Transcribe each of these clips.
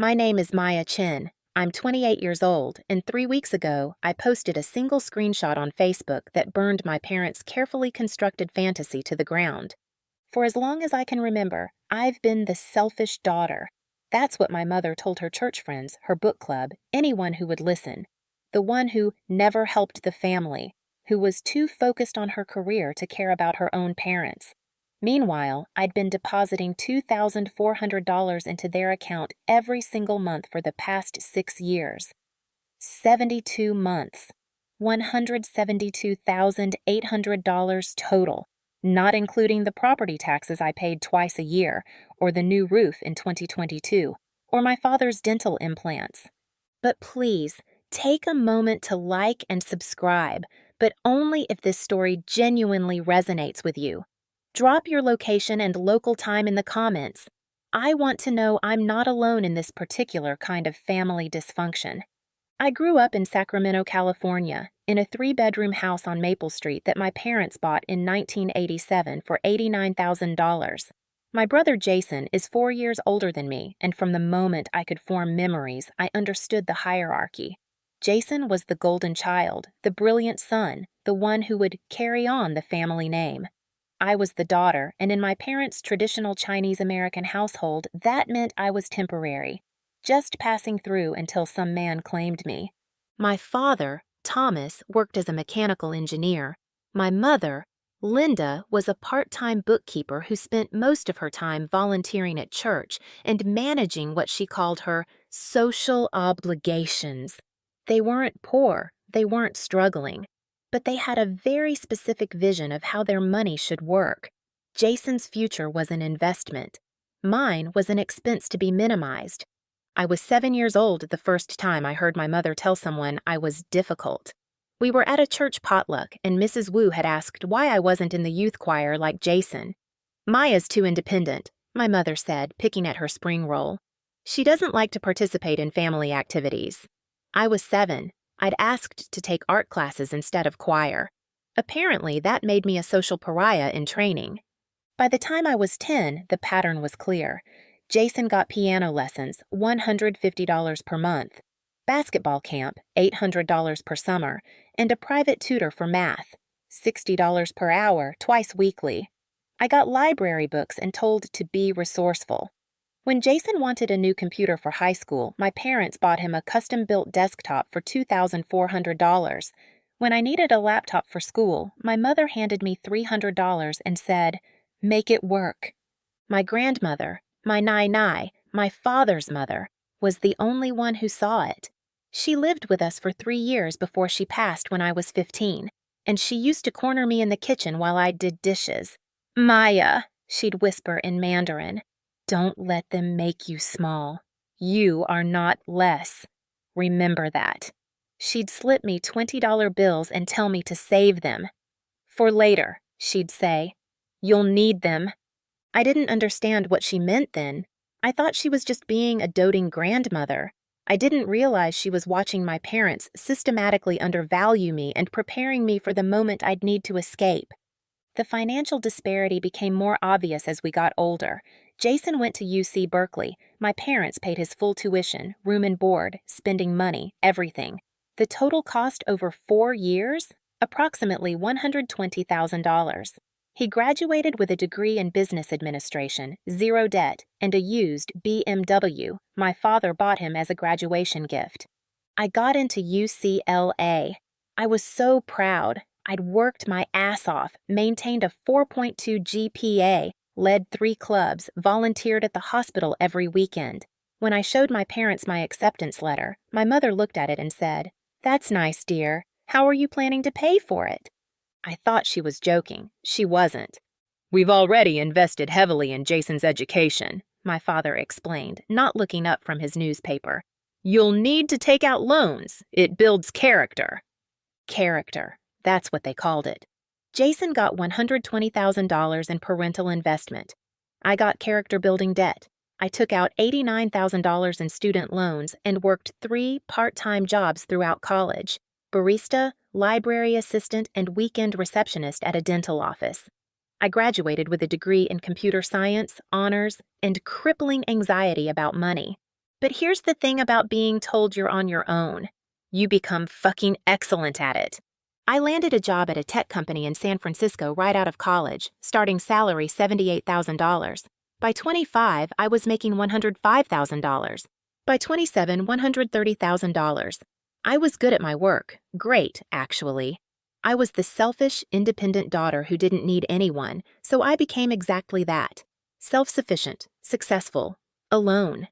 My name is Maya Chin. I'm 28 years old, and 3 weeks ago, I posted a single screenshot on Facebook that burned my parents' carefully constructed fantasy to the ground. For as long as I can remember, I've been the selfish daughter. That's what my mother told her church friends, her book club, anyone who would listen. The one who never helped the family, who was too focused on her career to care about her own parents. Meanwhile, I'd been depositing $2,400 into their account every single month for the past 6 years. 72 months. $172,800 total, not including the property taxes I paid twice a year, or the new roof in 2022, or my father's dental implants. But please, take a moment to like and subscribe, but only if this story genuinely resonates with you. Drop your location and local time in the comments. I want to know I'm not alone in this particular kind of family dysfunction. I grew up in Sacramento, California, in a 3-bedroom house on Maple Street that my parents bought in 1987 for $89,000. My brother Jason is 4 years older than me, and from the moment I could form memories, I understood the hierarchy. Jason was the golden child, the brilliant son, the one who would carry on the family name. I was the daughter, and in my parents' traditional Chinese-American household, that meant I was temporary, just passing through until some man claimed me. My father, Thomas, worked as a mechanical engineer. My mother, Linda, was a part-time bookkeeper who spent most of her time volunteering at church and managing what she called her social obligations. They weren't poor, they weren't struggling, but they had a very specific vision of how their money should work. Jason's future was an investment. Mine was an expense to be minimized. I was 7 years old the first time I heard my mother tell someone I was difficult. We were at a church potluck, and Mrs. Wu had asked why I wasn't in the youth choir like Jason. "Maya's too independent," my mother said, picking at her spring roll. "She doesn't like to participate in family activities." I was 7. I'd asked to take art classes instead of choir. Apparently, that made me a social pariah in training. By the time I was 10, the pattern was clear. Jason got piano lessons, $150 per month, basketball camp, $800 per summer, and a private tutor for math, $60 per hour, twice weekly. I got library books and told to be resourceful. When Jason wanted a new computer for high school, my parents bought him a custom-built desktop for $2,400. When I needed a laptop for school, my mother handed me $300 and said, "Make it work." My grandmother, my nai-nai, my father's mother, was the only one who saw it. She lived with us for 3 years before she passed when I was 15, and she used to corner me in the kitchen while I did dishes. "Maya," she'd whisper in Mandarin, "don't let them make you small. You are not less. Remember that." She'd slip me $20 bills and tell me to save them. "For later," she'd say. "You'll need them." I didn't understand what she meant then. I thought she was just being a doting grandmother. I didn't realize she was watching my parents systematically undervalue me and preparing me for the moment I'd need to escape. The financial disparity became more obvious as we got older. Jason went to UC Berkeley. My parents paid his full tuition, room and board, spending money, everything. The total cost over 4 years? Approximately $120,000. He graduated with a degree in business administration, 0 debt, and a used BMW my father bought him as a graduation gift. I got into UCLA. I was so proud. I'd worked my ass off, maintained a 4.2 GPA, led 3 clubs, volunteered at the hospital every weekend. When I showed my parents my acceptance letter, my mother looked at it and said, "That's nice, dear. How are you planning to pay for it?" I thought she was joking. She wasn't. "We've already invested heavily in Jason's education," my father explained, not looking up from his newspaper. "You'll need to take out loans. It builds character." Character. That's what they called it. Jason got $120,000 in parental investment. I got character-building debt. I took out $89,000 in student loans and worked 3 part-time jobs throughout college: barista, library assistant, and weekend receptionist at a dental office. I graduated with a degree in computer science, honors, and crippling anxiety about money. But here's the thing about being told you're on your own. You become fucking excellent at it. I landed a job at a tech company in San Francisco right out of college, starting salary $78,000. By 25, I was making $105,000. By 27, $130,000. I was good at my work. Great, actually. I was the selfish, independent daughter who didn't need anyone, so I became exactly that. Self-sufficient, successful, alone.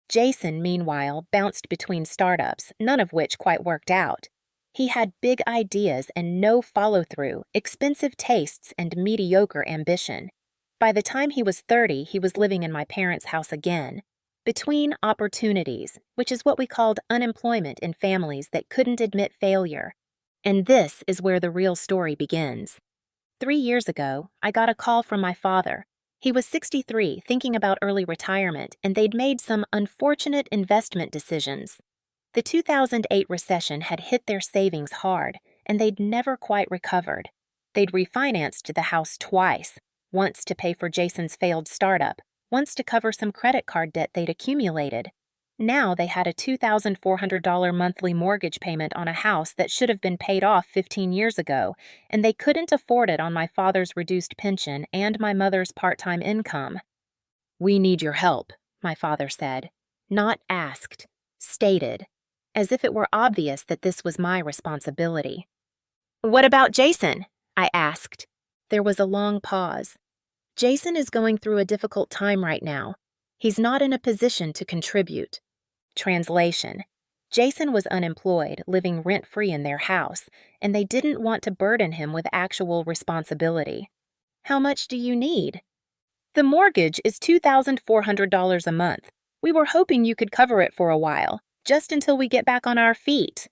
Jason, meanwhile, bounced between startups, none of which quite worked out. He had big ideas and no follow-through, expensive tastes, and mediocre ambition. By the time he was 30, he was living in my parents' house again. Between opportunities, which is what we called unemployment in families that couldn't admit failure. And this is where the real story begins. 3 years ago, I got a call from my father. He was 63, thinking about early retirement, and they'd made some unfortunate investment decisions. The 2008 recession had hit their savings hard, and they'd never quite recovered. They'd refinanced the house twice, once to pay for Jason's failed startup, once to cover some credit card debt they'd accumulated. Now they had a $2,400 monthly mortgage payment on a house that should have been paid off 15 years ago, and they couldn't afford it on my father's reduced pension and my mother's part-time income. "We need your help," my father said. Not asked, stated, as if it were obvious that this was my responsibility. "What about Jason?" I asked. There was a long pause. "Jason is going through a difficult time right now. He's not in a position to contribute." Translation: Jason was unemployed, living rent-free in their house, and they didn't want to burden him with actual responsibility. "How much do you need?" "The mortgage is $2,400 a month. We were hoping you could cover it for a while, just until we get back on our feet."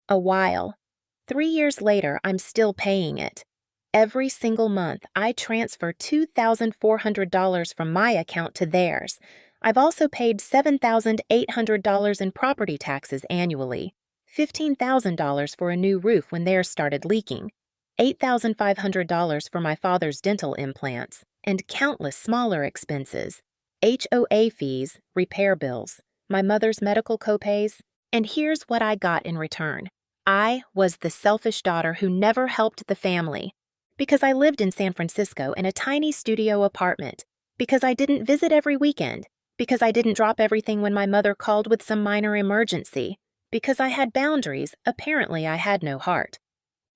A while. 3 years later, I'm still paying it. Every single month, I transfer $2,400 from my account to theirs. I've also paid $7,800 in property taxes annually, $15,000 for a new roof when theirs started leaking, $8,500 for my father's dental implants, and countless smaller expenses, HOA fees, repair bills, my mother's medical copays, and here's what I got in return. I was the selfish daughter who never helped the family, because I lived in San Francisco in a tiny studio apartment, because I didn't visit every weekend, because I didn't drop everything when my mother called with some minor emergency, because I had boundaries. Apparently I had no heart.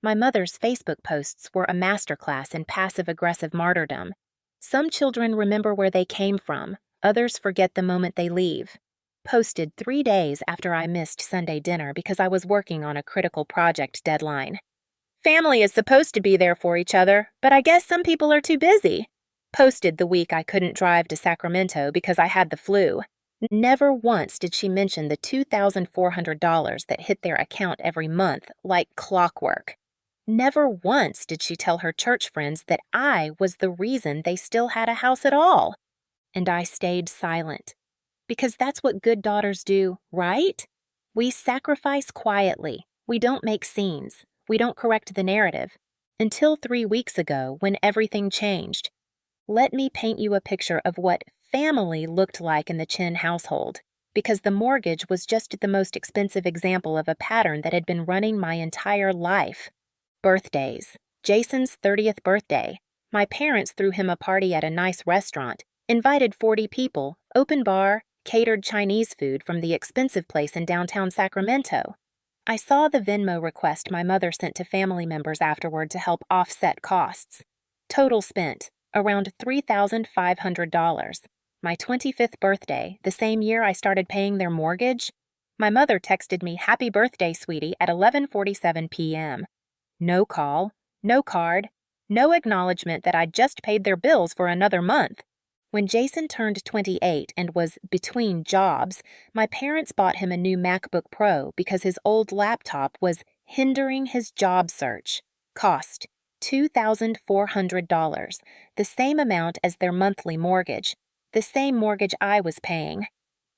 My mother's Facebook posts were a masterclass in passive-aggressive martyrdom. Some children remember where they came from, others forget the moment they leave. Posted 3 days after I missed Sunday dinner because I was working on a critical project deadline. "Family is supposed to be there for each other, but I guess some people are too busy." Posted the week I couldn't drive to Sacramento because I had the flu. Never once did she mention the $2,400 that hit their account every month like clockwork. Never once did she tell her church friends that I was the reason they still had a house at all. And I stayed silent. Because that's what good daughters do, right? We sacrifice quietly. We don't make scenes. We don't correct the narrative. Until 3 weeks ago, when everything changed. Let me paint you a picture of what family looked like in the Chin household, because the mortgage was just the most expensive example of a pattern that had been running my entire life. Birthdays. Jason's 30th birthday. My parents threw him a party at a nice restaurant, invited 40 people, open bar, catered Chinese food from the expensive place in downtown Sacramento. I saw the Venmo request my mother sent to family members afterward to help offset costs. Total spent around $3,500. My 25th birthday, the same year I started paying their mortgage. My mother texted me, "Happy birthday, sweetie," at 11:47 p.m. No call, no card, no acknowledgement that I'd just paid their bills for another month. When Jason turned 28 and was between jobs, my parents bought him a new MacBook Pro because his old laptop was hindering his job search. Cost $2,400, the same amount as their monthly mortgage, the same mortgage I was paying.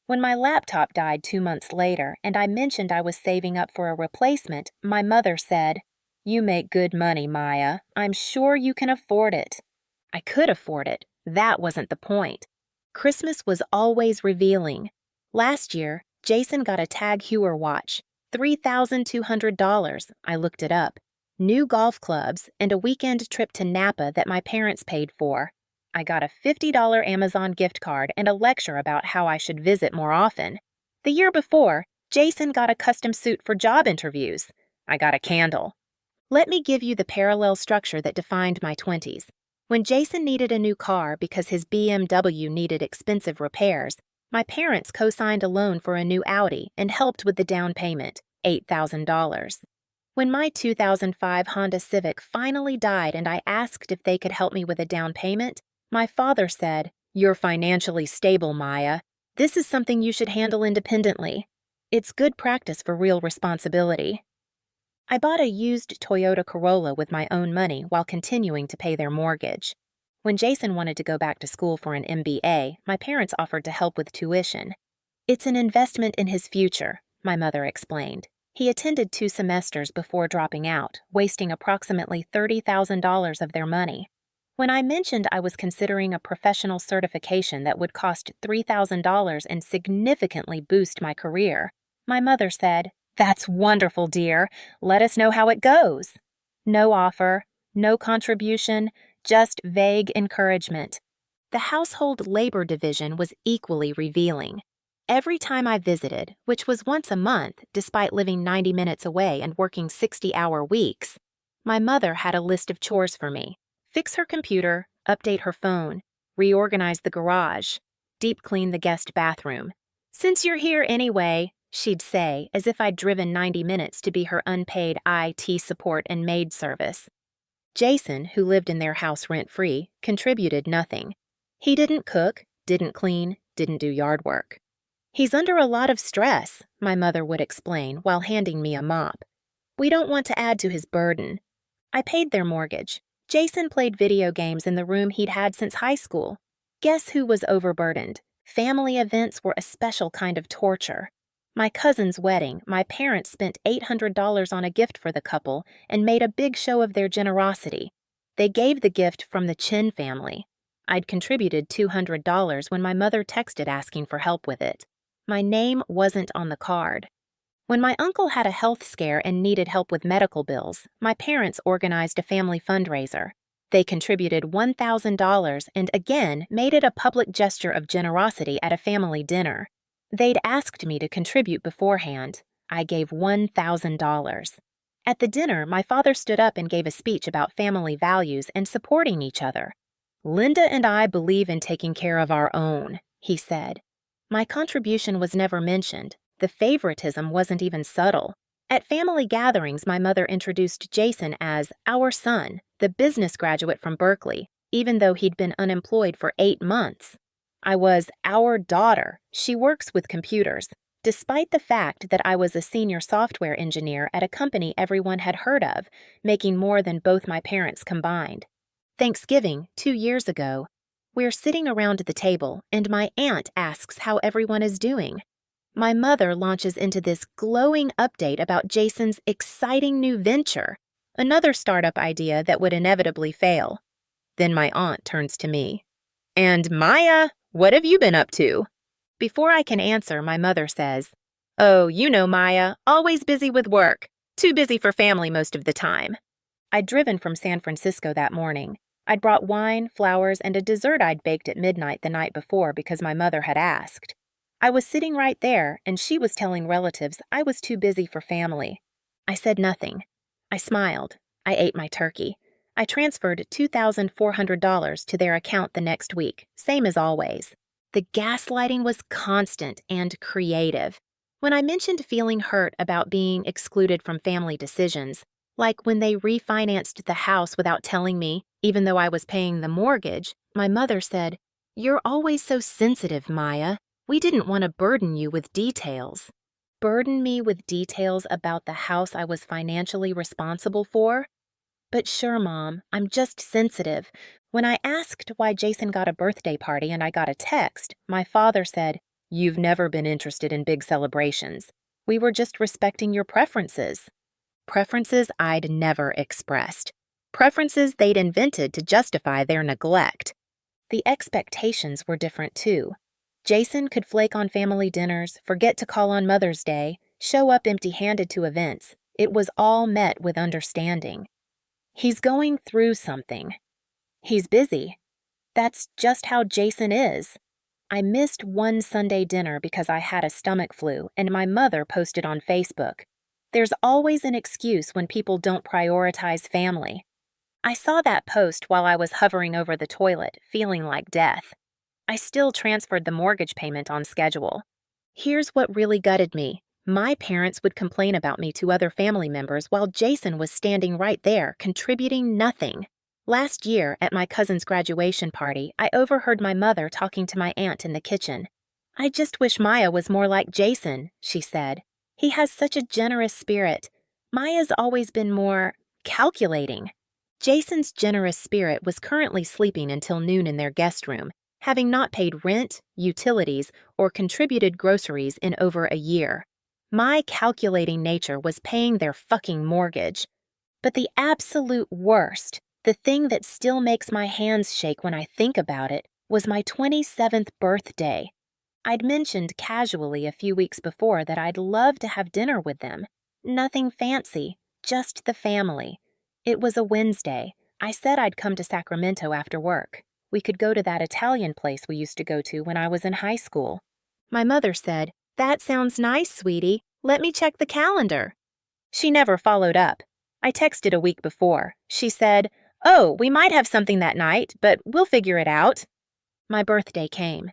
When my laptop died 2 months later and I mentioned I was saving up for a replacement, my mother said, "You make good money, Maya. I'm sure you can afford it." I could afford it. That wasn't the point. Christmas was always revealing. Last year, Jason got a Tag Heuer watch, $3,200. I looked it up. New golf clubs, and a weekend trip to Napa that my parents paid for. I got a $50 Amazon gift card and a lecture about how I should visit more often. The year before, Jason got a custom suit for job interviews. I got a candle. Let me give you the parallel structure that defined my 20s. When Jason needed a new car because his BMW needed expensive repairs, my parents co-signed a loan for a new Audi and helped with the down payment, $8,000. When my 2005 Honda Civic finally died and I asked if they could help me with a down payment, my father said, "You're financially stable, Maya. This is something you should handle independently. It's good practice for real responsibility." I bought a used Toyota Corolla with my own money while continuing to pay their mortgage. When Jason wanted to go back to school for an MBA, my parents offered to help with tuition. "It's an investment in his future," my mother explained. He attended 2 semesters before dropping out, wasting approximately $30,000 of their money. When I mentioned I was considering a professional certification that would cost $3,000 and significantly boost my career, my mother said, "That's wonderful, dear. Let us know how it goes." No offer, no contribution, just vague encouragement. The household labor division was equally revealing. Every time I visited, which was once a month despite living 90 minutes away and working 60-hour weeks, my mother had a list of chores for me. Fix her computer, update her phone, reorganize the garage, deep clean the guest bathroom. "Since you're here anyway," she'd say, as if I'd driven 90 minutes to be her unpaid IT support and maid service. Jason, who lived in their house rent-free, contributed nothing. He didn't cook, didn't clean, didn't do yard work. "He's under a lot of stress," my mother would explain while handing me a mop. "We don't want to add to his burden." I paid their mortgage. Jason played video games in the room he'd had since high school. Guess who was overburdened? Family events were a special kind of torture. My cousin's wedding, my parents spent $800 on a gift for the couple and made a big show of their generosity. They gave the gift from the Chin family. I'd contributed $200 when my mother texted asking for help with it. My name wasn't on the card. When my uncle had a health scare and needed help with medical bills, my parents organized a family fundraiser. They contributed $1,000 and again made it a public gesture of generosity at a family dinner. They'd asked me to contribute beforehand. I gave $1,000. At the dinner, my father stood up and gave a speech about family values and supporting each other. "Linda and I believe in taking care of our own," he said. My contribution was never mentioned. The favoritism wasn't even subtle. At family gatherings, my mother introduced Jason as our son, the business graduate from Berkeley, even though he'd been unemployed for 8 months. I was our daughter. She works with computers, despite the fact that I was a senior software engineer at a company everyone had heard of, making more than both my parents combined. Thanksgiving, 2 years ago, we're sitting around the table, and my aunt asks how everyone is doing. My mother launches into this glowing update about Jason's exciting new venture, another startup idea that would inevitably fail. Then my aunt turns to me. "And Maya, what have you been up to?" Before I can answer, my mother says, "Oh, you know Maya, always busy with work. Too busy for family most of the time." I'd driven from San Francisco that morning. I'd brought wine, flowers, and a dessert I'd baked at midnight the night before because my mother had asked. I was sitting right there, and she was telling relatives I was too busy for family. I said nothing. I smiled. I ate my turkey. I transferred $2,400 to their account the next week, same as always. The gaslighting was constant and creative. When I mentioned feeling hurt about being excluded from family decisions, like when they refinanced the house without telling me, even though I was paying the mortgage, my mother said, "You're always so sensitive, Maya. We didn't want to burden you with details." Burden me with details about the house I was financially responsible for? But sure, Mom, I'm just sensitive. When I asked why Jason got a birthday party and I got a text, my father said, "You've never been interested in big celebrations. We were just respecting your preferences." Preferences I'd never expressed. Preferences they'd invented to justify their neglect. The expectations were different too. Jason could flake on family dinners, forget to call on Mother's Day, show up empty-handed to events. It was all met with understanding. He's going through something. He's busy. That's just how Jason is. I missed one Sunday dinner because I had a stomach flu, and my mother posted on Facebook. There's always an excuse when people don't prioritize family. I saw that post while I was hovering over the toilet, feeling like death. I still transferred the mortgage payment on schedule. Here's what really gutted me. My parents would complain about me to other family members while Jason was standing right there, contributing nothing. Last year, at my cousin's graduation party, I overheard my mother talking to my aunt in the kitchen. "I just wish Maya was more like Jason," she said. "He has such a generous spirit. Maya's always been more calculating." Jason's generous spirit was currently sleeping until noon in their guest room, having not paid rent, utilities, or contributed groceries in over a year. My calculating nature was paying their fucking mortgage. But the absolute worst, the thing that still makes my hands shake when I think about it, was my 27th birthday. I'd mentioned casually a few weeks before that I'd love to have dinner with them. Nothing fancy, just the family. It was a Wednesday. I said I'd come to Sacramento after work. We could go to that Italian place we used to go to when I was in high school. My mother said, "That sounds nice, sweetie. Let me check the calendar." She never followed up. I texted a week before. She said, "Oh, we might have something that night, but we'll figure it out." My birthday came.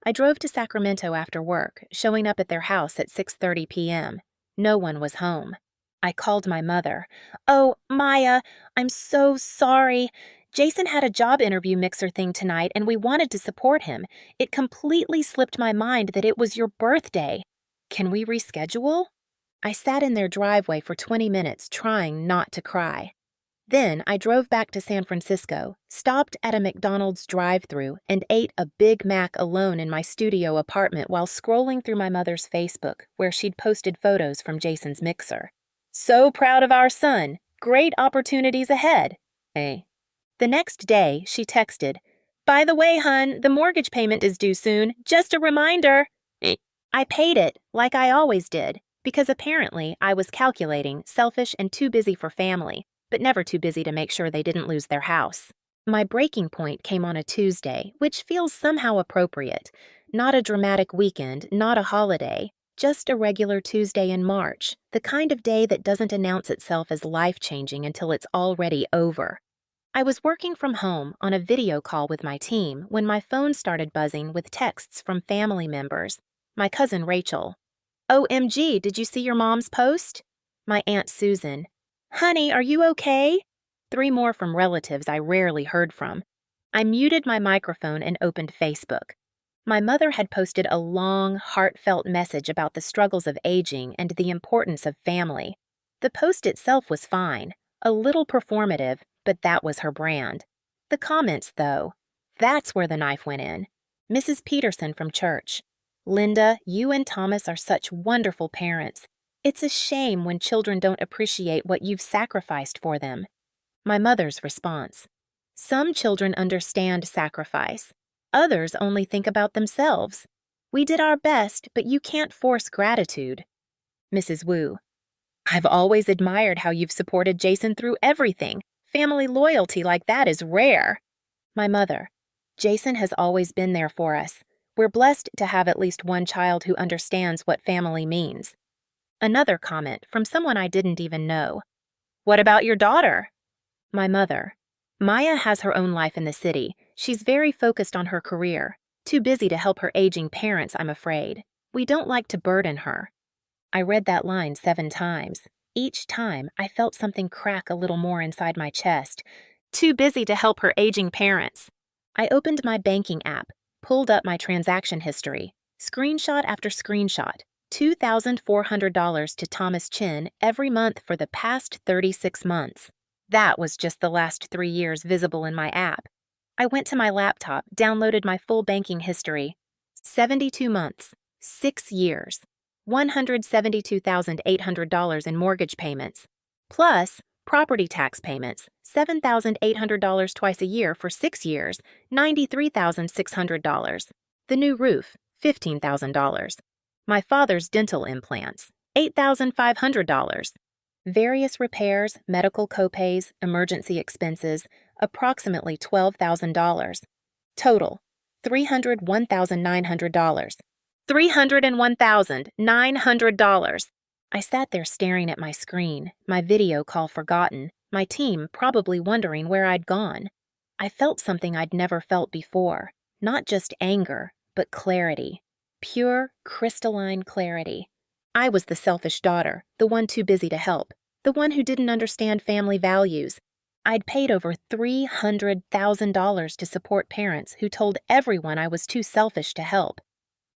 I drove to Sacramento after work, showing up at their house at 6:30 p.m. No one was home. I called my mother. "Oh, Maya, I'm so sorry. Jason had a job interview mixer thing tonight and we wanted to support him. It completely slipped my mind that it was your birthday. Can we reschedule?" I sat in their driveway for 20 minutes trying not to cry. Then I drove back to San Francisco, stopped at a McDonald's drive-thru, and ate a Big Mac alone in my studio apartment while scrolling through my mother's Facebook, where she'd posted photos from Jason's mixer. "So proud of our son. Great opportunities ahead." Eh? The next day, she texted, "By the way, hun, the mortgage payment is due soon. Just a reminder." I paid it, like I always did, because apparently I was calculating, selfish, and too busy for family, but never too busy to make sure they didn't lose their house. My breaking point came on a Tuesday, which feels somehow appropriate. Not a dramatic weekend, not a holiday, just a regular Tuesday in March, the kind of day that doesn't announce itself as life-changing until it's already over. I was working from home on a video call with my team when my phone started buzzing with texts from family members. My cousin Rachel. "OMG, did you see your mom's post?" My Aunt Susan. "Honey, are you okay?" 3 more from relatives I rarely heard from. I muted my microphone and opened Facebook. My mother had posted a long, heartfelt message about the struggles of aging and the importance of family. The post itself was fine, a little performative, but that was her brand. The comments, though, that's where the knife went in. Mrs. Peterson from church. "Linda, you and Thomas are such wonderful parents. It's a shame when children don't appreciate what you've sacrificed for them." My mother's response. "Some children understand sacrifice. Others only think about themselves. We did our best, but you can't force gratitude." Mrs. Wu. "I've always admired how you've supported Jason through everything. Family loyalty like that is rare." My mother. "Jason has always been there for us. We're blessed to have at least one child who understands what family means." Another comment from someone I didn't even know. "What about your daughter?" My mother. "Maya has her own life in the city. She's very focused on her career. Too busy to help her aging parents, I'm afraid. We don't like to burden her." I read that line 7 times. Each time, I felt something crack a little more inside my chest. Too busy to help her aging parents. I opened my banking app, pulled up my transaction history, screenshot after screenshot, $2,400 to Thomas Chin every month for the past 36 months. That was just the last 3 years visible in my app. I went to my laptop, downloaded my full banking history. 72 months, 6 years, $172,800 in mortgage payments, plus property tax payments, $7,800 twice a year for 6 years, $93,600. The new roof, $15,000. My father's dental implants, $8,500. Various repairs, medical copays, emergency expenses, approximately $12,000. Total, $301,900. $301,900. I sat there staring at my screen, my video call forgotten, my team probably wondering where I'd gone. I felt something I'd never felt before, not just anger, but clarity. Pure, crystalline clarity. I was the selfish daughter, the one too busy to help, the one who didn't understand family values. I'd paid over $300,000 to support parents who told everyone I was too selfish to help.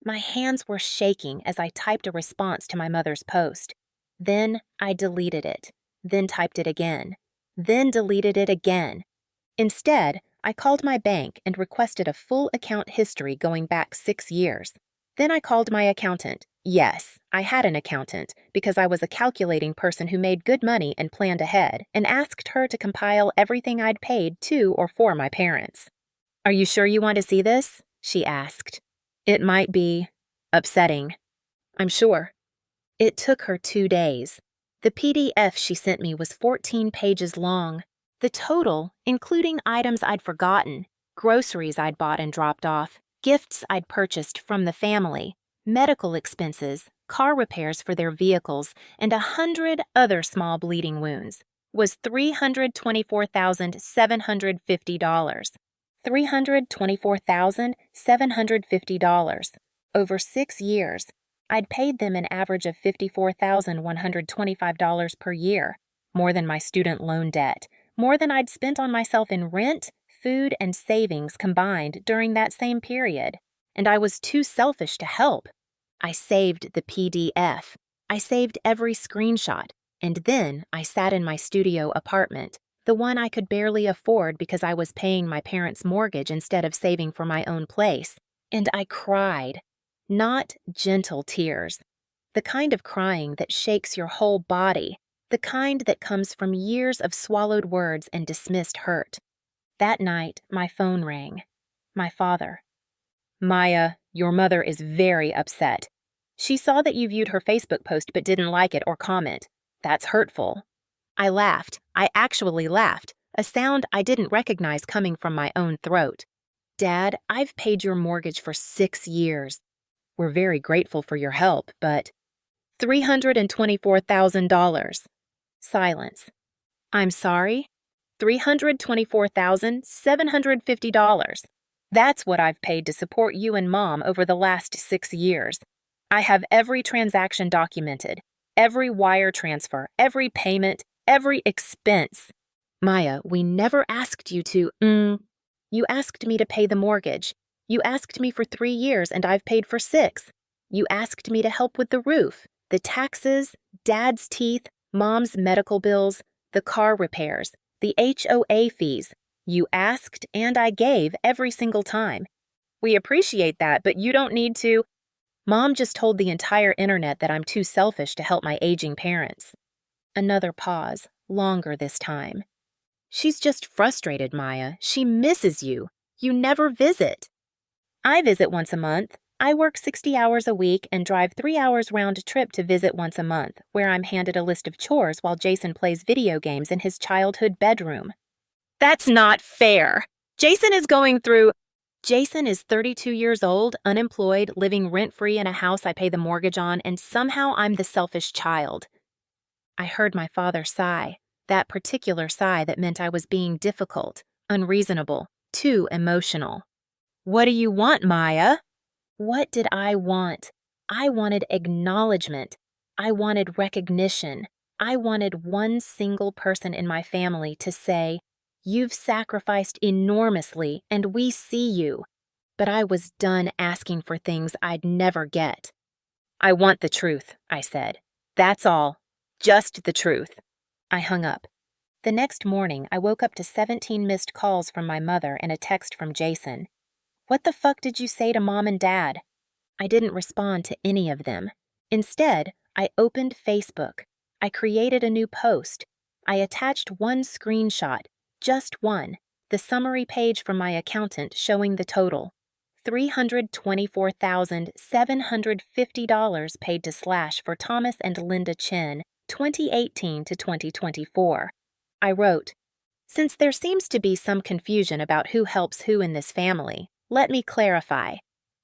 My hands were shaking as I typed a response to my mother's post. Then I deleted it, then typed it again, then deleted it again. Instead, I called my bank and requested a full account history going back 6 years. Then I called my accountant. Yes, I had an accountant because I was a calculating person who made good money and planned ahead, and asked her to compile everything I'd paid to or for my parents. "Are you sure you want to see this?" she asked. "It might be upsetting." "I'm sure." It took her 2 days. The PDF she sent me was 14 pages long. The total, including items I'd forgotten, groceries I'd bought and dropped off, gifts I'd purchased from the family, medical expenses, car repairs for their vehicles, and 100 other small bleeding wounds, was $324,750. $324,750. Over 6 years, I'd paid them an average of $54,125 per year, more than my student loan debt, more than I'd spent on myself in rent, food, and savings combined during that same period. And I was too selfish to help. I saved the PDF. I saved every screenshot. And then I sat in my studio apartment, the one I could barely afford because I was paying my parents' mortgage instead of saving for my own place. And I cried. Not gentle tears. The kind of crying that shakes your whole body. The kind that comes from years of swallowed words and dismissed hurt. That night, my phone rang. My father. "Maya, your mother is very upset. She saw that you viewed her Facebook post but didn't like it or comment. That's hurtful." I laughed. I actually laughed, a sound I didn't recognize coming from my own throat. "Dad, I've paid your mortgage for 6 years. We're very grateful for your help, but $324,000. Silence. "I'm sorry? $324,750. That's what I've paid to support you and Mom over the last 6 years. I have every transaction documented, every wire transfer, every payment, every expense." "Maya, we never asked you to, You asked me to pay the mortgage. You asked me for 3 years and I've paid for 6. You asked me to help with the roof, the taxes, Dad's teeth, Mom's medical bills, the car repairs, the HOA fees. You asked and I gave every single time. We appreciate that, but you don't need to." Mom just told the entire internet that I'm too selfish to help my aging parents. Another pause, longer this time. "She's just frustrated, Maya. She misses you. You never visit." "I visit once a month. I work 60 hours a week and drive 3 hours round trip to visit once a month, where I'm handed a list of chores while Jason plays video games in his childhood bedroom." "That's not fair. Jason is going through—" "Jason is 32 years old, unemployed, living rent-free in a house I pay the mortgage on, and somehow I'm the selfish child." I heard my father sigh, that particular sigh that meant I was being difficult, unreasonable, too emotional. "What do you want, Maya?" What did I want? I wanted acknowledgement. I wanted recognition. I wanted one single person in my family to say, "You've sacrificed enormously, and we see you." But I was done asking for things I'd never get. "I want the truth," I said. "That's all. Just the truth." I hung up. The next morning, I woke up to 17 missed calls from my mother and a text from Jason. "What the fuck did you say to Mom and Dad?" I didn't respond to any of them. Instead, I opened Facebook. I created a new post. I attached one screenshot, just one, the summary page from my accountant showing the total. $324,750 paid to Slash for Thomas and Linda Chin, 2018 to 2024. I wrote, "Since there seems to be some confusion about who helps who in this family, let me clarify.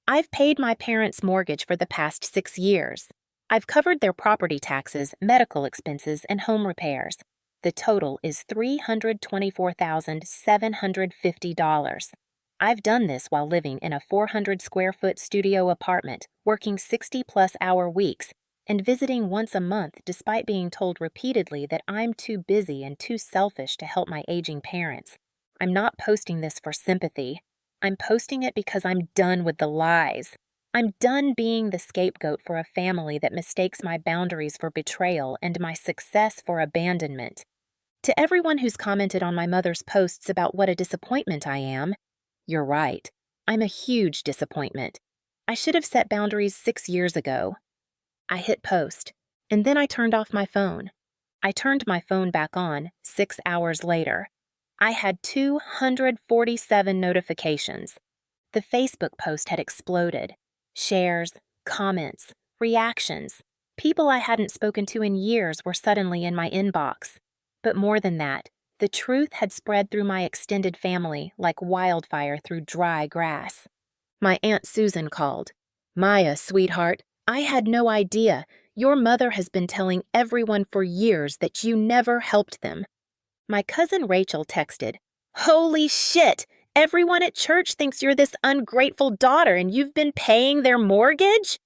I've paid my parents' mortgage for the past 6 years. I've covered their property taxes, medical expenses, and home repairs. The total is $324,750. I've done this while living in a 400-square-foot studio apartment, working 60-plus hour weeks, and visiting once a month despite being told repeatedly that I'm too busy and too selfish to help my aging parents. I'm not posting this for sympathy. I'm posting it because I'm done with the lies. I'm done being the scapegoat for a family that mistakes my boundaries for betrayal and my success for abandonment. To everyone who's commented on my mother's posts about what a disappointment I am, you're right. I'm a huge disappointment. I should have set boundaries 6 years ago." I hit post, and then I turned off my phone. I turned my phone back on 6 hours later. I had 247 notifications. The Facebook post had exploded. Shares, comments, reactions. People I hadn't spoken to in years were suddenly in my inbox. But more than that, the truth had spread through my extended family like wildfire through dry grass. My Aunt Susan called. "Maya, sweetheart, I had no idea. Your mother has been telling everyone for years that you never helped them." My cousin Rachel texted, "Holy shit! Everyone at church thinks you're this ungrateful daughter and you've been paying their mortgage?"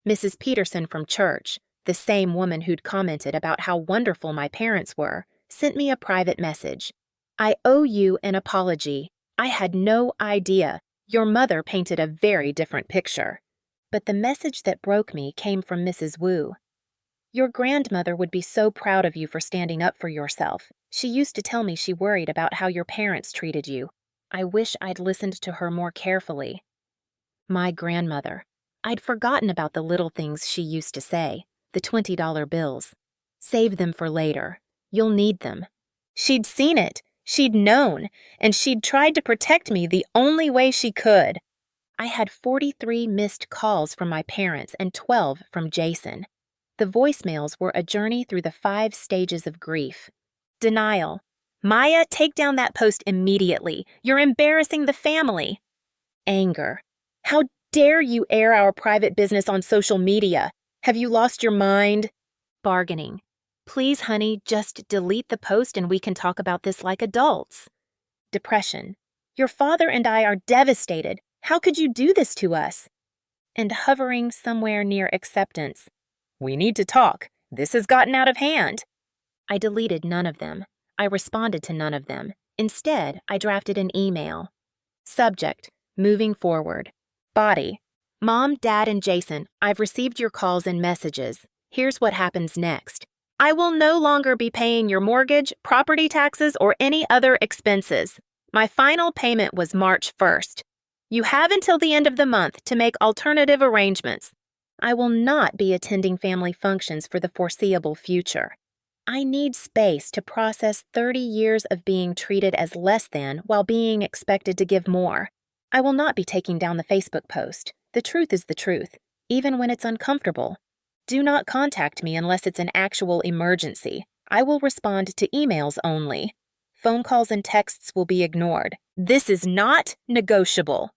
Mrs. Peterson from church, the same woman who'd commented about how wonderful my parents were, sent me a private message. "I owe you an apology. I had no idea. Your mother painted a very different picture." But the message that broke me came from Mrs. Wu. "Your grandmother would be so proud of you for standing up for yourself. She used to tell me she worried about how your parents treated you. I wish I'd listened to her more carefully." My grandmother. I'd forgotten about the little things she used to say, the $20 bills. "Save them for later. You'll need them." She'd seen it, she'd known, and she'd tried to protect me the only way she could. I had 43 missed calls from my parents and 12 from Jason. The voicemails were a journey through the 5 stages of grief. Denial. "Maya, take down that post immediately. You're embarrassing the family." Anger. "How dare you air our private business on social media? Have you lost your mind?" Bargaining. "Please, honey, just delete the post and we can talk about this like adults." Depression. "Your father and I are devastated. How could you do this to us?" And hovering somewhere near acceptance. "We need to talk. This has gotten out of hand." I deleted none of them. I responded to none of them. Instead, I drafted an email. Subject: moving forward. Body: Mom, Dad, and Jason, I've received your calls and messages. Here's what happens next. I will no longer be paying your mortgage, property taxes, or any other expenses. My final payment was March 1st. You have until the end of the month to make alternative arrangements. I will not be attending family functions for the foreseeable future. I need space to process 30 years of being treated as less than while being expected to give more. I will not be taking down the Facebook post. The truth is the truth, even when it's uncomfortable. Do not contact me unless it's an actual emergency. I will respond to emails only. Phone calls and texts will be ignored. This is not negotiable.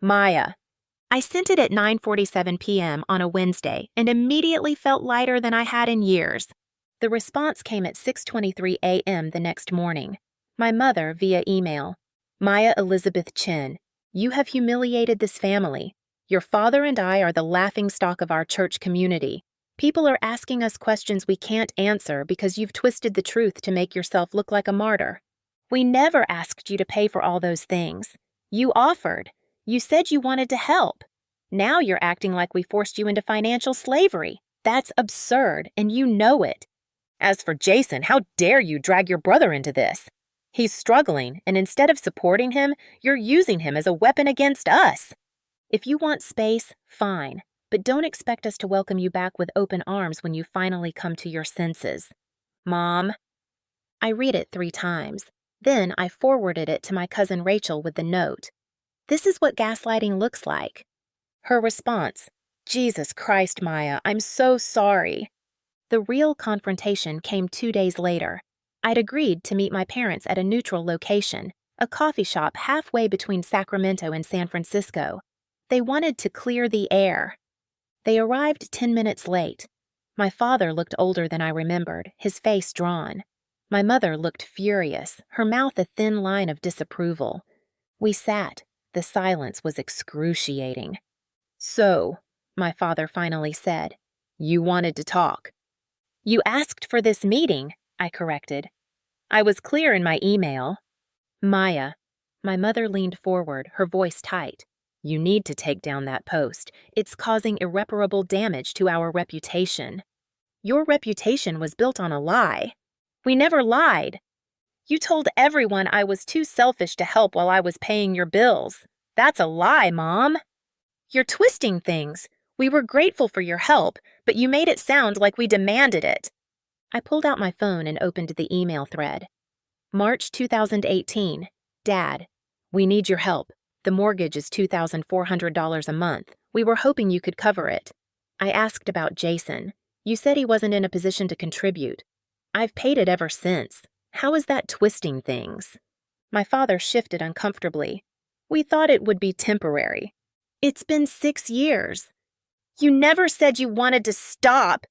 Maya. I sent it at 9:47 p.m. on a Wednesday and immediately felt lighter than I had in years. The response came at 6:23 a.m. the next morning. My mother via email. Maya Elizabeth Chin, you have humiliated this family. Your father and I are the laughingstock of our church community. People are asking us questions we can't answer because you've twisted the truth to make yourself look like a martyr. We never asked you to pay for all those things. You offered. You said you wanted to help. Now you're acting like we forced you into financial slavery. That's absurd, and you know it. As for Jason, how dare you drag your brother into this? He's struggling, and instead of supporting him, you're using him as a weapon against us. If you want space, fine, but don't expect us to welcome you back with open arms when you finally come to your senses. Mom. I read it 3 times. Then I forwarded it to my cousin Rachel with the note. This is what gaslighting looks like. Her response, Jesus Christ, Maya, I'm so sorry. The real confrontation came 2 days later. I'd agreed to meet my parents at a neutral location, a coffee shop halfway between Sacramento and San Francisco. They wanted to clear the air. They arrived 10 minutes late. My father looked older than I remembered, his face drawn. My mother looked furious, her mouth a thin line of disapproval. We sat. The silence was excruciating. So, my father finally said, you wanted to talk. You asked for this meeting, I corrected. I was clear in my email. Maya, my mother leaned forward, her voice tight. You need to take down that post. It's causing irreparable damage to our reputation. Your reputation was built on a lie. We never lied. You told everyone I was too selfish to help while I was paying your bills. That's a lie, Mom. You're twisting things. We were grateful for your help, but you made it sound like we demanded it. I pulled out my phone and opened the email thread. March 2018. Dad, we need your help. The mortgage is $2,400 a month. We were hoping you could cover it. I asked about Jason. You said he wasn't in a position to contribute. I've paid it ever since. How is that twisting things? My father shifted uncomfortably. We thought it would be temporary. It's been 6 years. You never said you wanted to stop.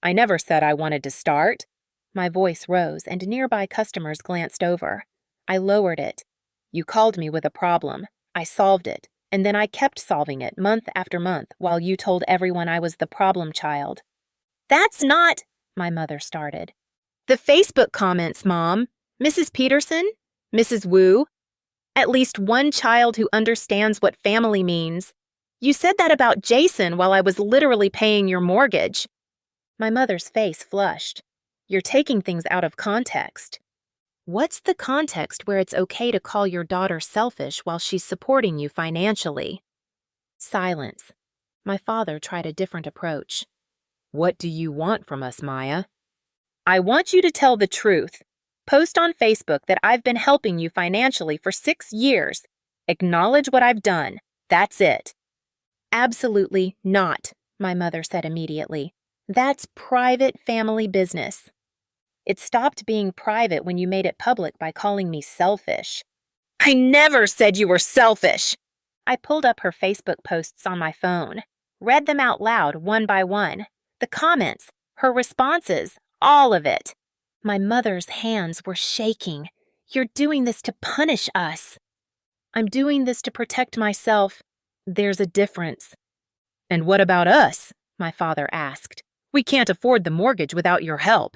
I never said I wanted to start. My voice rose and nearby customers glanced over. I lowered it. You called me with a problem. I solved it, and then I kept solving it month after month while you told everyone I was the problem child. That's not, my mother started. The Facebook comments, Mom. Mrs. Peterson? Mrs. Wu? At least one child who understands what family means. You said that about Jason while I was literally paying your mortgage. My mother's face flushed. You're taking things out of context. What's the context where it's okay to call your daughter selfish while she's supporting you financially? Silence. My father tried a different approach. What do you want from us, Maya? I want you to tell the truth. Post on Facebook that I've been helping you financially for 6 years. Acknowledge what I've done. That's it. Absolutely not, my mother said immediately. That's private family business. It stopped being private when you made it public by calling me selfish. I never said you were selfish. I pulled up her Facebook posts on my phone, read them out loud one by one. The comments, her responses, all of it. My mother's hands were shaking. You're doing this to punish us. I'm doing this to protect myself. There's a difference. And what about us? My father asked. We can't afford the mortgage without your help.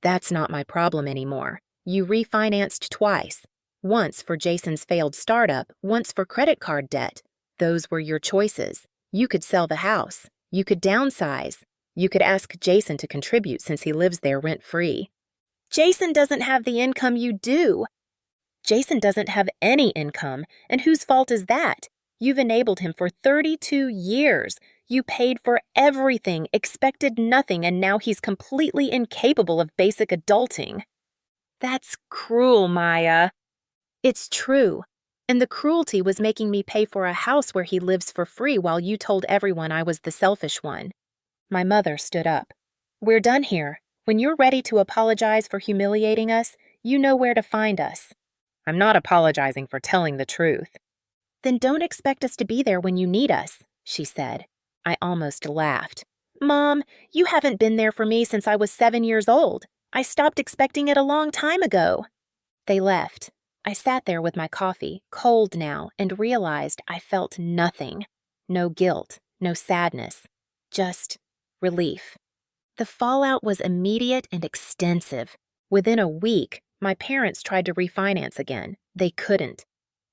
That's not my problem anymore. You refinanced twice. Once for Jason's failed startup, once for credit card debt. Those were your choices. You could sell the house. You could downsize. You could ask Jason to contribute since he lives there rent-free. Jason doesn't have the income you do. Jason doesn't have any income, and whose fault is that? You've enabled him for 32 years. You paid for everything, expected nothing, and now he's completely incapable of basic adulting. That's cruel, Maya. It's true. And the cruelty was making me pay for a house where he lives for free while you told everyone I was the selfish one. My mother stood up. We're done here. When you're ready to apologize for humiliating us, you know where to find us. I'm not apologizing for telling the truth. Then don't expect us to be there when you need us, she said. I almost laughed. Mom, you haven't been there for me since I was 7 years old. I stopped expecting it a long time ago. They left. I sat there with my coffee, cold now, and realized I felt nothing. No guilt, no sadness, just relief. The fallout was immediate and extensive. Within a week, my parents tried to refinance again. They couldn't.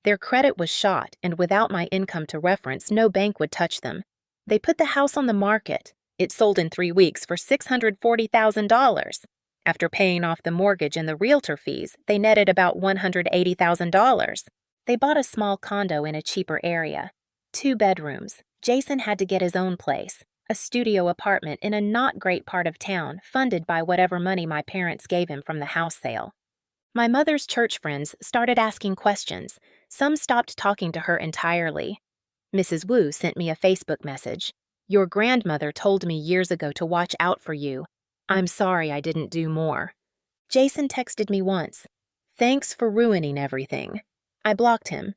Their credit was shot, and without my income to reference, no bank would touch them. They put the house on the market. It sold in 3 weeks for $640,000. After paying off the mortgage and the realtor fees, they netted about $180,000. They bought a small condo in a cheaper area. 2 bedrooms. Jason had to get his own place, a studio apartment in a not great part of town, funded by whatever money my parents gave him from the house sale. My mother's church friends started asking questions, Some stopped talking to her entirely. Mrs. Wu sent me a Facebook message. Your grandmother told me years ago to watch out for you. I'm sorry I didn't do more. Jason texted me once. Thanks for ruining everything. I blocked him.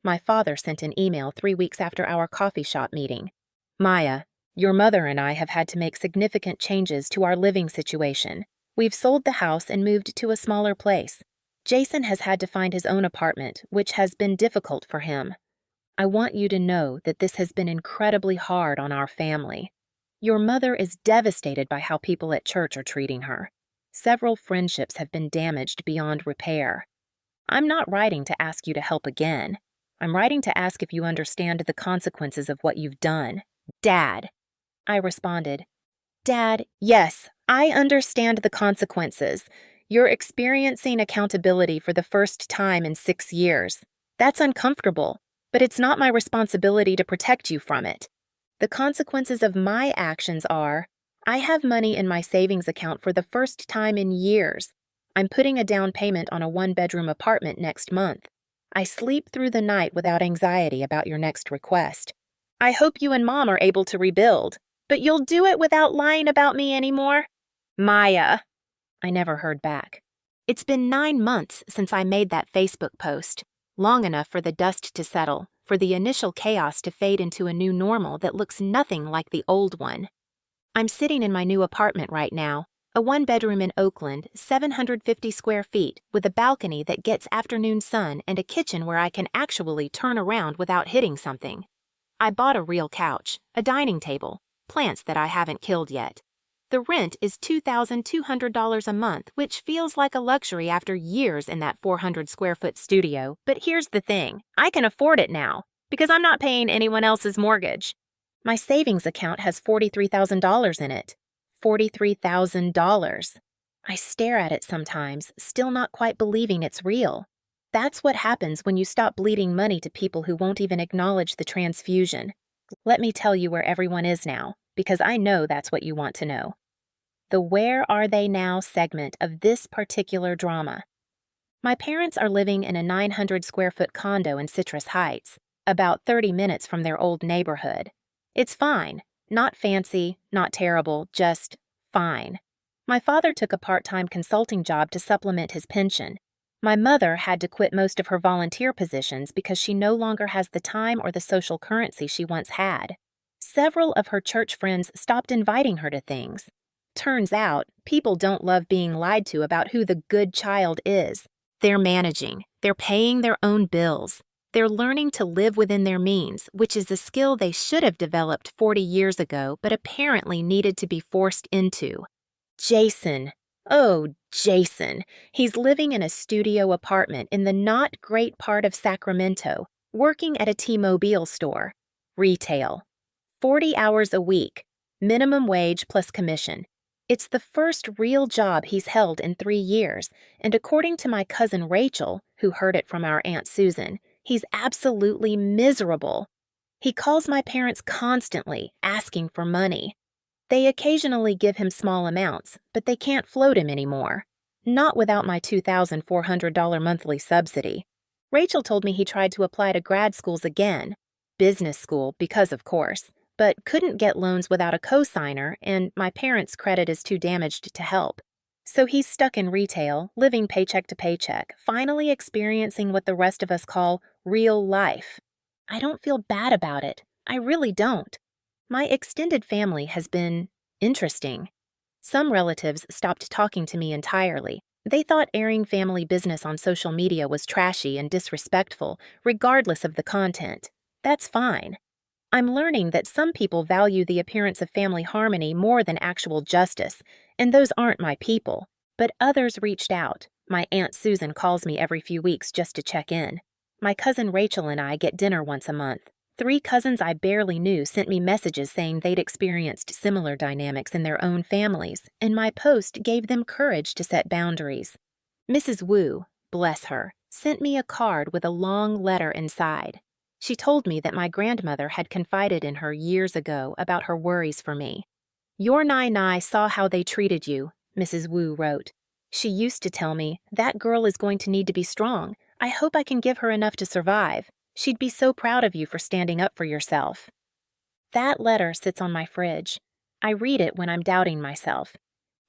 My father sent an email 3 weeks after our coffee shop meeting. Maya, your mother and I have had to make significant changes to our living situation. We've sold the house and moved to a smaller place. Jason has had to find his own apartment, which has been difficult for him. I want you to know that this has been incredibly hard on our family. Your mother is devastated by how people at church are treating her. Several friendships have been damaged beyond repair. I'm not writing to ask you to help again. I'm writing to ask if you understand the consequences of what you've done. Dad. I responded, Dad, yes, I understand the consequences. You're experiencing accountability for the first time in 6 years. That's uncomfortable, but it's not my responsibility to protect you from it. The consequences of my actions are, I have money in my savings account for the first time in years. I'm putting a down payment on a 1-bedroom apartment next month. I sleep through the night without anxiety about your next request. I hope you and Mom are able to rebuild, but you'll do it without lying about me anymore? Maya. I never heard back. It's been 9 months since I made that Facebook post, long enough for the dust to settle, for the initial chaos to fade into a new normal that looks nothing like the old one. I'm sitting in my new apartment right now, a 1-bedroom in Oakland, 750 square feet, with a balcony that gets afternoon sun and a kitchen where I can actually turn around without hitting something. I bought a real couch, a dining table, plants that I haven't killed yet. The rent is $2,200 a month, which feels like a luxury after years in that 400-square-foot studio. But here's the thing, I can afford it now, because I'm not paying anyone else's mortgage. My savings account has $43,000 in it. $43,000. I stare at it sometimes, still not quite believing it's real. That's what happens when you stop bleeding money to people who won't even acknowledge the transfusion. Let me tell you where everyone is now, because I know that's what you want to know. The Where Are They Now segment of this particular drama. My parents are living in a 900-square-foot condo in Citrus Heights, about 30 minutes from their old neighborhood. It's fine. Not fancy, not terrible, just fine. My father took a part-time consulting job to supplement his pension. My mother had to quit most of her volunteer positions because she no longer has the time or the social currency she once had. Several of her church friends stopped inviting her to things. Turns out, people don't love being lied to about who the good child is. They're managing. They're paying their own bills. They're learning to live within their means, which is a skill they should have developed 40 years ago, but apparently needed to be forced into. Jason. Oh, Jason. He's living in a studio apartment in the not great part of Sacramento, working at a T-Mobile store. Retail. 40 hours a week. Minimum wage plus commission. It's the first real job he's held in 3 years, and according to my cousin Rachel, who heard it from our Aunt Susan, he's absolutely miserable. He calls my parents constantly, asking for money. They occasionally give him small amounts, but they can't float him anymore. Not without my $2,400 monthly subsidy. Rachel told me he tried to apply to grad schools again, business school because of course, but couldn't get loans without a co-signer, and my parents' credit is too damaged to help. So he's stuck in retail, living paycheck to paycheck, finally experiencing what the rest of us call real life. I don't feel bad about it. I really don't. My extended family has been interesting. Some relatives stopped talking to me entirely. They thought airing family business on social media was trashy and disrespectful, regardless of the content. That's fine. I'm learning that some people value the appearance of family harmony more than actual justice, and those aren't my people. But others reached out. My Aunt Susan calls me every few weeks just to check in. My cousin Rachel and I get dinner once a month. 3 cousins I barely knew sent me messages saying they'd experienced similar dynamics in their own families, and my post gave them courage to set boundaries. Mrs. Wu, bless her, sent me a card with a long letter inside. She told me that my grandmother had confided in her years ago about her worries for me. Your Nai saw how they treated you, Mrs. Wu wrote. She used to tell me, that girl is going to need to be strong. I hope I can give her enough to survive. She'd be so proud of you for standing up for yourself. That letter sits on my fridge. I read it when I'm doubting myself.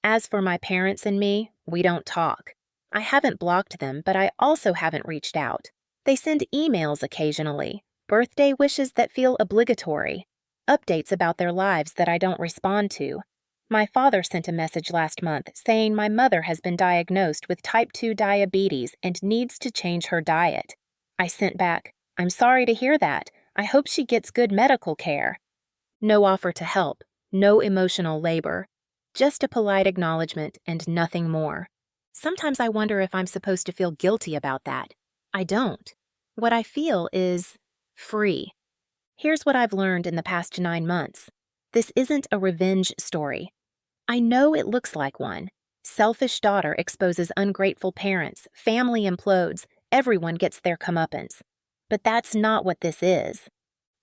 As for my parents and me, we don't talk. I haven't blocked them, but I also haven't reached out. They send emails occasionally, birthday wishes that feel obligatory, updates about their lives that I don't respond to. My father sent a message last month saying my mother has been diagnosed with type 2 diabetes and needs to change her diet. I sent back, "I'm sorry to hear that. I hope she gets good medical care." No offer to help, no emotional labor, just a polite acknowledgement and nothing more. Sometimes I wonder if I'm supposed to feel guilty about that. I don't. What I feel is free. Here's what I've learned in the past 9 months. This isn't a revenge story. I know it looks like one. Selfish daughter exposes ungrateful parents, family implodes, everyone gets their comeuppance. But that's not what this is.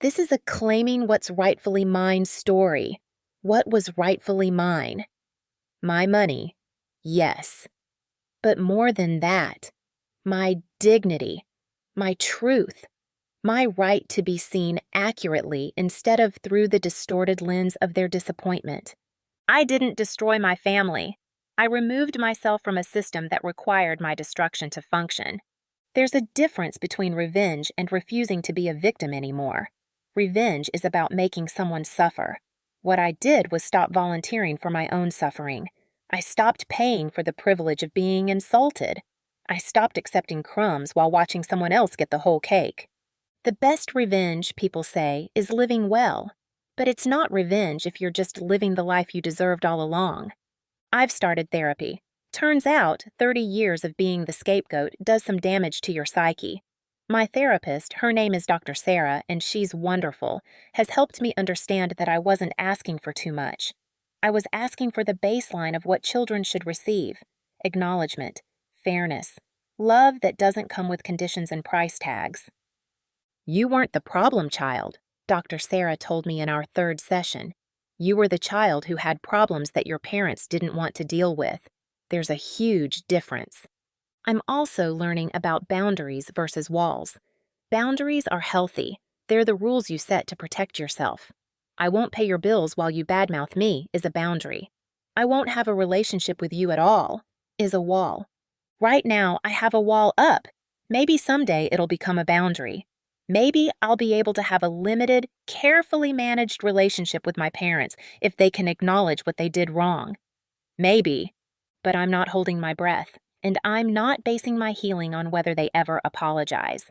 This is a claiming what's rightfully mine story. What was rightfully mine? My money, yes. But more than that, my dignity, my truth, my right to be seen accurately instead of through the distorted lens of their disappointment. I didn't destroy my family. I removed myself from a system that required my destruction to function. There's a difference between revenge and refusing to be a victim anymore. Revenge is about making someone suffer. What I did was stop volunteering for my own suffering. I stopped paying for the privilege of being insulted. I stopped accepting crumbs while watching someone else get the whole cake. The best revenge, people say, is living well. But it's not revenge if you're just living the life you deserved all along. I've started therapy. Turns out 30 years of being the scapegoat does some damage to your psyche. My therapist, her name is Dr. Sarah, and she's wonderful, has helped me understand that I wasn't asking for too much. I was asking for the baseline of what children should receive: acknowledgement, fairness, love that doesn't come with conditions and price tags. You weren't the problem child, Dr. Sarah told me in our 3rd session. You were the child who had problems that your parents didn't want to deal with. There's a huge difference. I'm also learning about boundaries versus walls. Boundaries are healthy. They're the rules you set to protect yourself. I won't pay your bills while you badmouth me is a boundary. I won't have a relationship with you at all is a wall. Right now, I have a wall up. Maybe someday it'll become a boundary. Maybe I'll be able to have a limited, carefully managed relationship with my parents if they can acknowledge what they did wrong. Maybe, but I'm not holding my breath, and I'm not basing my healing on whether they ever apologize.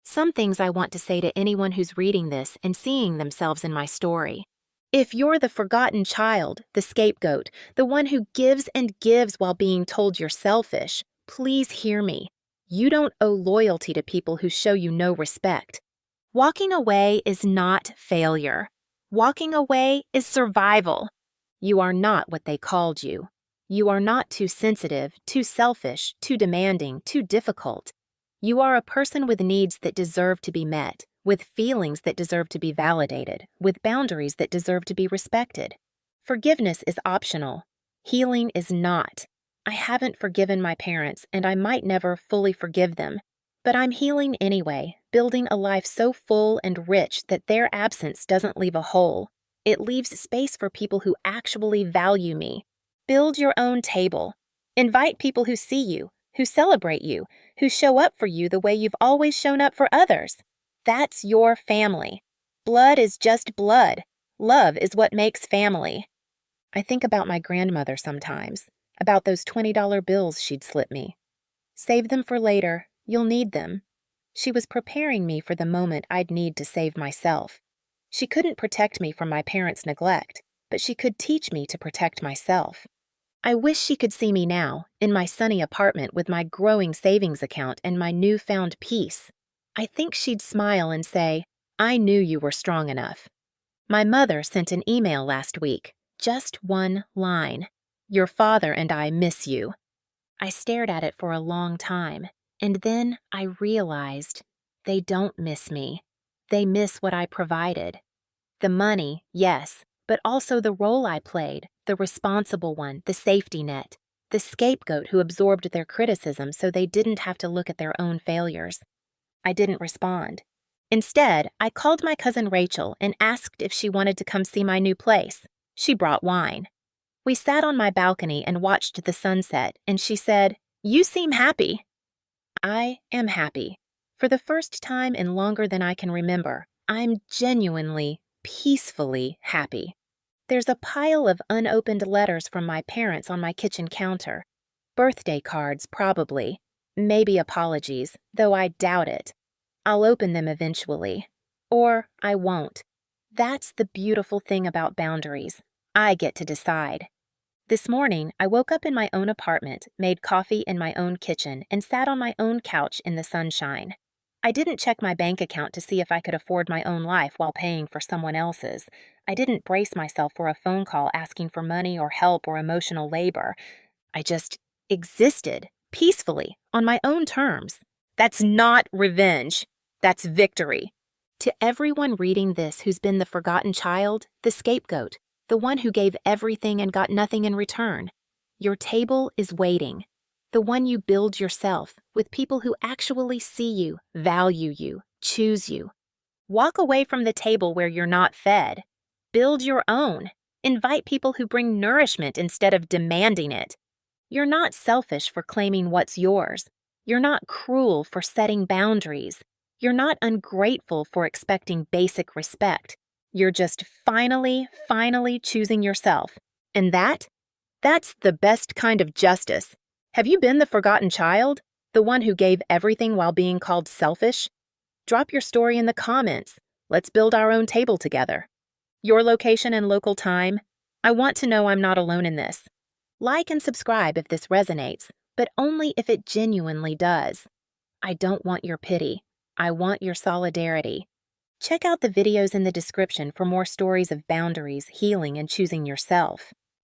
Some things I want to say to anyone who's reading this and seeing themselves in my story. If you're the forgotten child, the scapegoat, the one who gives and gives while being told you're selfish, please hear me. You don't owe loyalty to people who show you no respect. Walking away is not failure. Walking away is survival. You are not what they called you. You are not too sensitive, too selfish, too demanding, too difficult. You are a person with needs that deserve to be met, with feelings that deserve to be validated, with boundaries that deserve to be respected. Forgiveness is optional. Healing is not. I haven't forgiven my parents, and I might never fully forgive them. But I'm healing anyway, building a life so full and rich that their absence doesn't leave a hole. It leaves space for people who actually value me. Build your own table. Invite people who see you, who celebrate you, who show up for you the way you've always shown up for others. That's your family. Blood is just blood. Love is what makes family. I think about my grandmother sometimes, about those $20 bills she'd slip me. Save them for later. You'll need them. She was preparing me for the moment I'd need to save myself. She couldn't protect me from my parents' neglect, but she could teach me to protect myself. I wish she could see me now, in my sunny apartment with my growing savings account and my newfound peace. I think she'd smile and say, "I knew you were strong enough." My mother sent an email last week, just one line. "Your father and I miss you." I stared at it for a long time. And then I realized they don't miss me. They miss what I provided. The money, yes, but also the role I played, the responsible one, the safety net, the scapegoat who absorbed their criticism so they didn't have to look at their own failures. I didn't respond. Instead, I called my cousin Rachel and asked if she wanted to come see my new place. She brought wine. We sat on my balcony and watched the sunset, and she said, "You seem happy." I am happy. For the first time in longer than I can remember, I'm genuinely, peacefully happy. There's a pile of unopened letters from my parents on my kitchen counter. Birthday cards, probably. Maybe apologies, though I doubt it. I'll open them eventually. Or I won't. That's the beautiful thing about boundaries. I get to decide. This morning, I woke up in my own apartment, made coffee in my own kitchen, and sat on my own couch in the sunshine. I didn't check my bank account to see if I could afford my own life while paying for someone else's. I didn't brace myself for a phone call asking for money or help or emotional labor. I just existed, peacefully, on my own terms. That's not revenge. That's victory. To everyone reading this who's been the forgotten child, the scapegoat, the one who gave everything and got nothing in return, your table is waiting. The one you build yourself, with people who actually see you, value you, choose you. Walk away from the table where you're not fed. Build your own. Invite people who bring nourishment instead of demanding it. You're not selfish for claiming what's yours. You're not cruel for setting boundaries. You're not ungrateful for expecting basic respect. You're just finally choosing yourself. And that's the best kind of justice. Have you been the forgotten child? The one who gave everything while being called selfish? Drop your story in the comments. Let's build our own table together. Your location and local time? I want to know I'm not alone in this. Like and subscribe if this resonates, but only if it genuinely does. I don't want your pity. I want your solidarity. Check out the videos in the description for more stories of boundaries, healing, and choosing yourself.